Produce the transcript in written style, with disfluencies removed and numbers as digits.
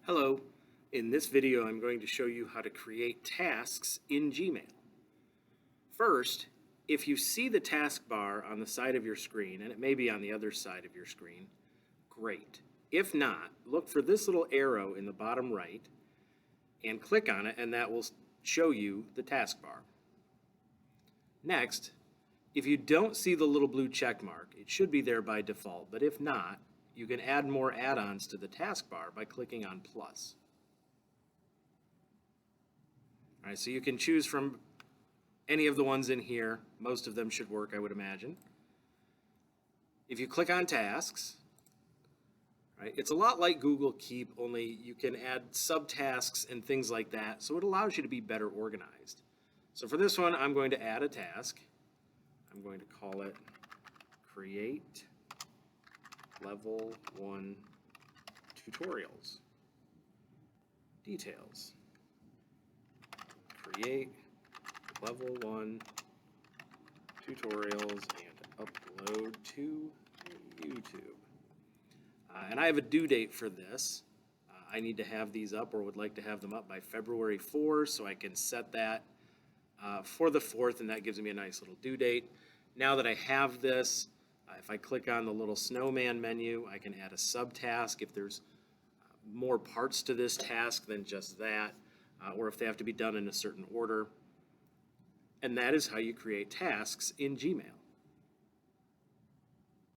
Hello, in this video I'm going to show you how to create tasks in Gmail. First, if you see the taskbar on the side of your screen, and it may be on the other side of your screen, great. If not, look for this little arrow in the bottom right and click on it, and that will show you the taskbar. Next, if you don't see the little blue check mark, it should be there by default, but if not, you can add more add-ons to the taskbar by clicking on plus. All right, so you can choose from any of the ones in here. Most of them should work, I would imagine. If you click on tasks, right, it's a lot like Google Keep, only you can add subtasks and things like that, so it allows you to be better organized. So for this one, I'm going to add a task. I'm going to call it Create Level 1 Tutorials. Details. Create Level 1 Tutorials and upload to YouTube. And I have a due date for this. I need to have these up, or would like to have them up by February 4, so I can set that for the 4th, and that gives me a nice little due date. Now that I have this, if I click on the little snowman menu, I can add a subtask if there's more parts to this task than just that, or if they have to be done in a certain order. And that is how you create tasks in Gmail.